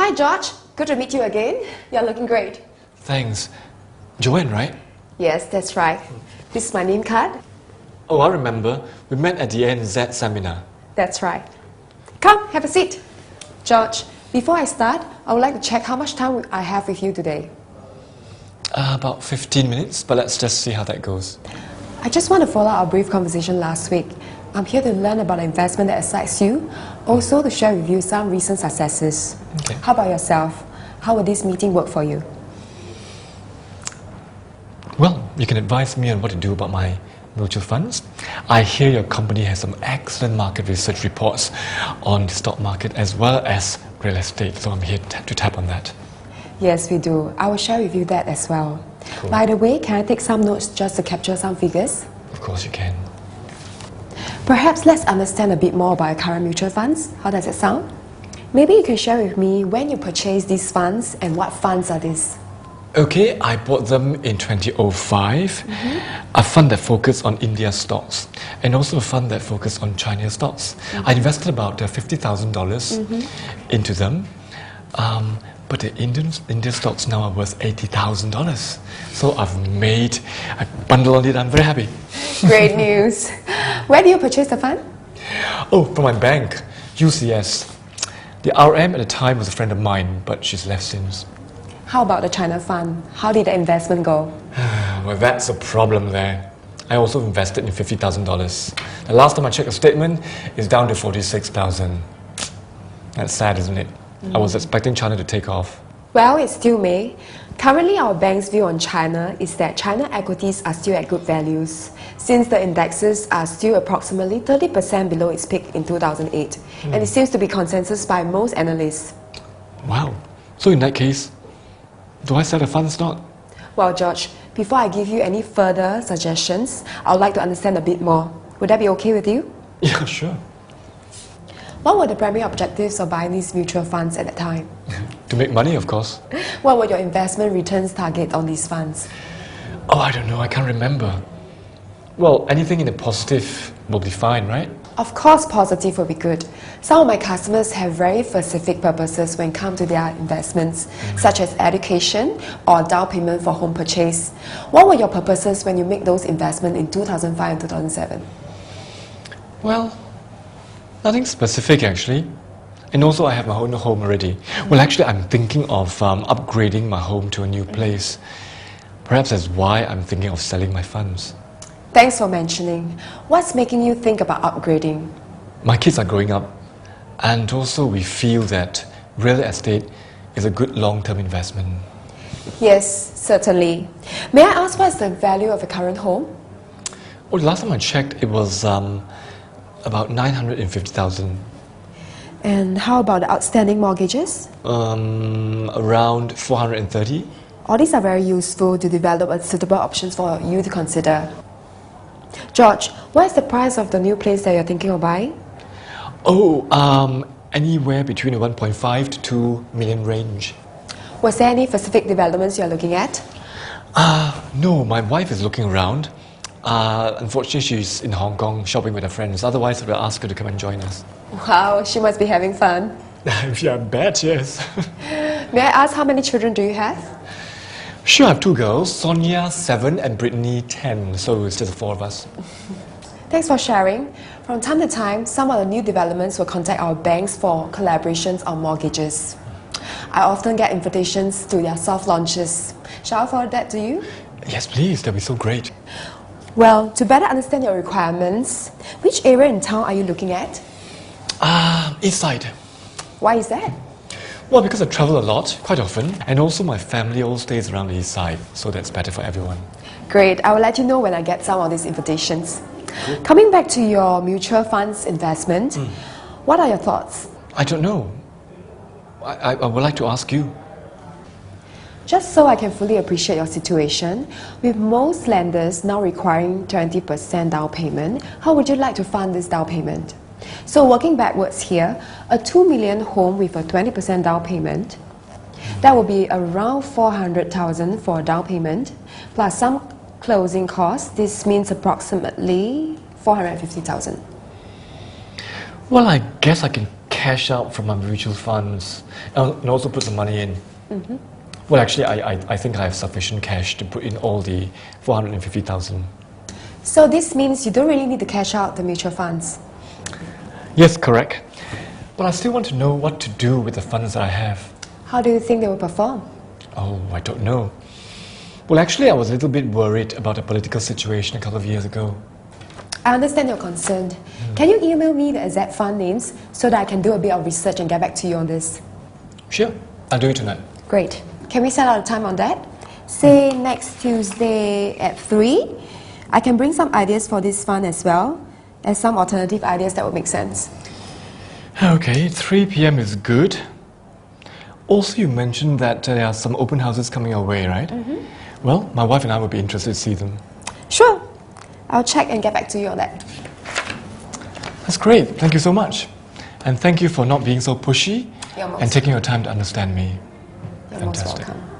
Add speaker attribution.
Speaker 1: Hi George, good to meet you again. You're looking great.
Speaker 2: Thanks. Joanne, right?
Speaker 1: Yes, that's right. This is my name card.
Speaker 2: Oh, I remember. We met at the ANZ seminar.
Speaker 1: That's right. Come, have a seat. George, before I start, I would like to check how much time I have with you today.
Speaker 2: About 15 minutes, but let's just see how that goes.
Speaker 1: I just want to follow our brief conversation last week. I'm here to learn about the investment that excites you, also to share with you some recent successes.
Speaker 2: Okay.
Speaker 1: How about yourself? How will this meeting work for you?
Speaker 2: Well, you can advise me on what to do about my mutual funds. I hear your company has some excellent market research reports on the stock market as well as real estate, so I'm here to tap on that.
Speaker 1: Yes, we do. I will share with you that as well.
Speaker 2: Cool.
Speaker 1: By the way, can I take some notes just to capture some figures?
Speaker 2: Of course you can.
Speaker 1: Perhaps let's understand a bit more about your current mutual funds. How does it sound? Maybe you can share with me when you purchased these funds and what funds are these?
Speaker 2: Okay, I bought them in 2005. A fund that focused on India stocks and also a fund that focused on China stocks. I invested about $50,000 into them. But the Indian stocks now are worth $80,000. So I've made a bundle on it. I'm very happy.
Speaker 1: Great news. Where do you purchase the fund?
Speaker 2: Oh, from my bank, UCS. The RM at the time was a friend of mine, but she's left since.
Speaker 1: How about the China fund? How did the investment go?
Speaker 2: Well, that's a problem there. I also invested in $50,000. The last time I checked the statement, it's down to $46,000. That's sad, isn't it? I was expecting China to take off.
Speaker 1: Well, it still may. Currently, our bank's view on China is that China equities are still at good values, since the indexes are still approximately 30% below its peak in 2008, and it seems to be consensus by most analysts.
Speaker 2: Wow. So in that case, do I sell the funds not?
Speaker 1: Well, George, before I give you any further suggestions, I would like to understand a bit more. Would that be okay with you?
Speaker 2: Yeah, sure.
Speaker 1: What were the primary objectives of buying these mutual funds at that time?
Speaker 2: To make money, of course.
Speaker 1: What were your investment returns target on these funds?
Speaker 2: Oh, I don't know. I can't remember. Well, anything in the positive will be fine, right?
Speaker 1: Of course, positive will be good. Some of my customers have very specific purposes when it comes to their investments, such as education or down payment for home purchase. What were your purposes when you make those investments in 2005 and 2007?
Speaker 2: Well, nothing specific actually. And also I have my own home already. Well, actually I'm thinking of upgrading my home to a new place. Perhaps that's why I'm thinking of selling my funds.
Speaker 1: Thanks for mentioning. What's making you think about upgrading?
Speaker 2: My kids are growing up, and also we feel that real estate is a good long-term investment.
Speaker 1: Yes, certainly. May I ask what's the value of your current home?
Speaker 2: Well, the last time I checked, it was about $950,000.
Speaker 1: And how about the outstanding mortgages?
Speaker 2: Around $430,000.
Speaker 1: All these are very useful to develop a suitable options for you to consider. George, what is the price of the new place that you're thinking of buying?
Speaker 2: Oh, anywhere between the 1.5 to 2 million range.
Speaker 1: Was there any specific developments you're looking at?
Speaker 2: No, my wife is looking around. Unfortunately, she's in Hong Kong shopping with her friends. Otherwise, I will ask her to come and join us.
Speaker 1: Wow, she must be having fun.
Speaker 2: Yeah, I bet, yes.
Speaker 1: May I ask how many children do you have?
Speaker 2: Sure, I have two girls, Sonia 7 and Brittany 10, so it's just the four of us.
Speaker 1: Thanks for sharing. From time to time, some of the new developments will contact our banks for collaborations on mortgages. I often get invitations to their soft launches. Shall I forward that to you?
Speaker 2: Yes, please, that'd be so great.
Speaker 1: Well, to better understand your requirements, which area in town are you looking at?
Speaker 2: East side.
Speaker 1: Why is that?
Speaker 2: Well, because I travel a lot, quite often, and also my family all stays around the east side, so that's better for everyone.
Speaker 1: Great, I will let you know when I get some of these invitations. Coming back to your mutual funds investment, what are your thoughts?
Speaker 2: I don't know. I would like to ask you.
Speaker 1: Just so I can fully appreciate your situation, with most lenders now requiring 20% down payment, how would you like to fund this down payment? So working backwards here, a 2 million home with a 20% down payment, that will be around 400,000 for a down payment, plus some closing costs. This means approximately 450,000.
Speaker 2: Well, I guess I can cash out from my mutual funds and also put the money in? Well, actually, I think I have sufficient cash to put in all the 450,000.
Speaker 1: So this means you don't really need to cash out the mutual funds.
Speaker 2: Yes, correct. But I still want to know what to do with the funds that I have.
Speaker 1: How do you think they will perform?
Speaker 2: Oh, I don't know. Well, actually, I was a little bit worried about the political situation a couple of years ago.
Speaker 1: I understand your concern. Can you email me the exact fund names so that I can do a bit of research and get back to you on this?
Speaker 2: Sure, I'll do it tonight.
Speaker 1: Great. Can we set out a time on that? Say next Tuesday at 3. I can bring some ideas for this fund as well, and some alternative ideas that would make sense.
Speaker 2: Okay, 3 p.m. is good. Also, you mentioned that there are some open houses coming your way, right? Well, my wife and I would be interested to see them.
Speaker 1: Sure. I'll check and get back to you on that.
Speaker 2: That's great. Thank you so much. And thank you for not being so pushy
Speaker 1: You're most
Speaker 2: and taking your time to understand me.
Speaker 1: You're most
Speaker 2: Fantastic.
Speaker 1: welcome.